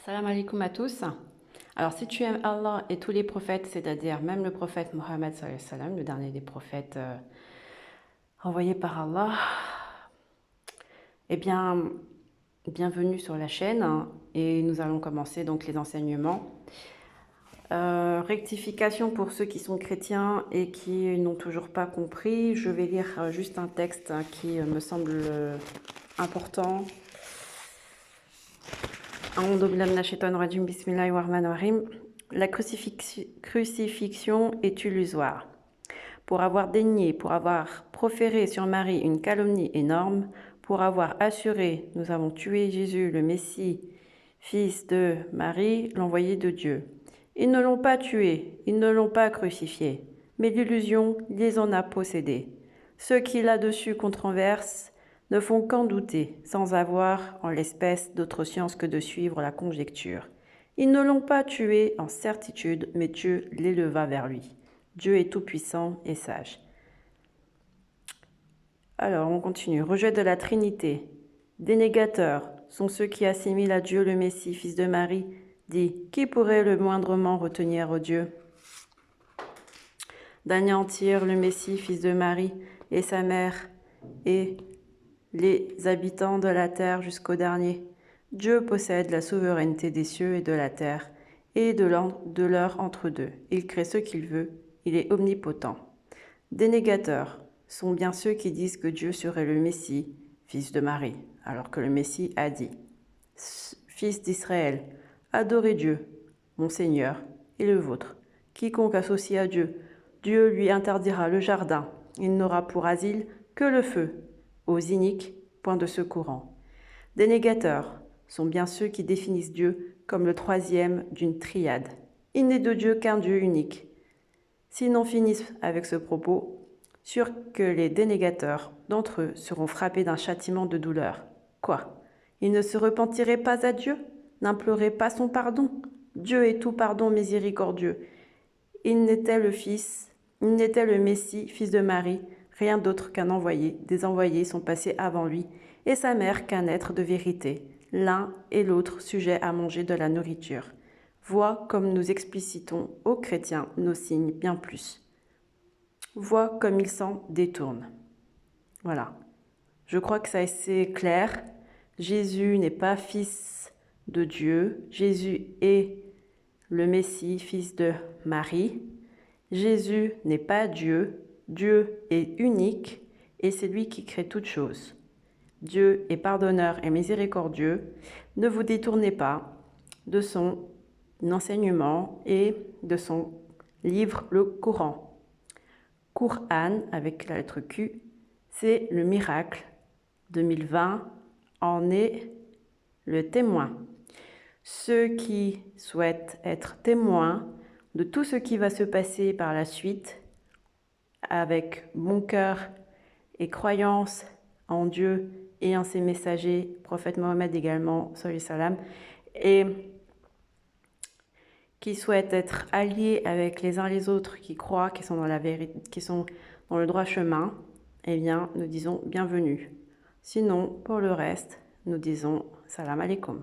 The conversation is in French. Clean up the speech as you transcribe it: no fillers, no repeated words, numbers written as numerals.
Salam alaikum à tous. Alors, si tu aimes Allah et tous les prophètes, c'est-à-dire même le prophète Mohammed, sallallahu alayhi wa sallam, le dernier des prophètes envoyés par Allah, eh bien, bienvenue sur la chaîne et nous allons commencer donc les enseignements. Rectification pour ceux qui sont chrétiens et qui n'ont toujours pas compris. Je vais lire juste un texte qui me semble important. La crucifixion est illusoire. Pour avoir daigné, pour avoir proféré sur Marie une calomnie énorme, pour avoir assuré, nous avons tué Jésus, le Messie, fils de Marie, l'envoyé de Dieu. Ils ne l'ont pas tué, ils ne l'ont pas crucifié, mais l'illusion les en a possédés. Ceux qui là-dessus controversent ne font qu'en douter, sans avoir, en l'espèce, d'autre science que de suivre la conjecture. Ils ne l'ont pas tué en certitude, mais Dieu l'éleva vers lui. Dieu est tout-puissant et sage. Alors, on continue. Rejet de la Trinité. Dénégateurs sont ceux qui assimilent à Dieu le Messie, fils de Marie, dit « Qui pourrait le moindrement retenir Dieu ?» D'anéantir le Messie, fils de Marie, et sa mère, et les habitants de la terre jusqu'au dernier. Dieu possède la souveraineté des cieux et de la terre, et de leur entre deux. Il crée ce qu'il veut, il est omnipotent. Dénégateurs sont bien ceux qui disent que Dieu serait le Messie, fils de Marie, alors que le Messie a dit « Fils d'Israël, adorez Dieu, mon Seigneur, et le vôtre. Quiconque associe à Dieu, Dieu lui interdira le jardin. Il n'aura pour asile que le feu. Aux iniques, point de secourant. » Des négateurs sont bien ceux qui définissent Dieu comme le troisième d'une triade. Il n'est de Dieu qu'un Dieu unique. S'ils n'en finissent avec ce propos, sûr que les dénégateurs d'entre eux seront frappés d'un châtiment de douleur. Quoi? Ils ne se repentiraient pas à Dieu? N'imploraient pas son pardon? Dieu est tout pardon miséricordieux. Il n'était le Messie, fils de Marie, rien d'autre qu'un envoyé. Des envoyés sont passés avant lui, et sa mère qu'un être de vérité, l'un et l'autre sujets à manger de la nourriture. Vois comme nous explicitons aux chrétiens nos signes bien plus. Vois comme ils s'en détournent. Voilà. Je crois que c'est assez clair. Jésus n'est pas fils de Dieu. Jésus est le Messie, fils de Marie. Jésus n'est pas Dieu. Dieu est unique et c'est lui qui crée toutes choses. Dieu est pardonneur et miséricordieux. Ne vous détournez pas de son enseignement et de son livre, le Coran. Qur'an, avec la lettre Q, c'est le miracle. 2020 en est le témoin. Ceux qui souhaitent être témoins de tout ce qui va se passer par la suite, avec bon cœur et croyance en Dieu et en ses messagers, prophète Mohammed également, sallallahu alayhi wa sallam, et qui souhaitent être alliés avec les uns les autres, qui croient, qui sont dans la vérité, qui sont dans le droit chemin, eh bien, nous disons bienvenue. Sinon, pour le reste, nous disons salam alaikum.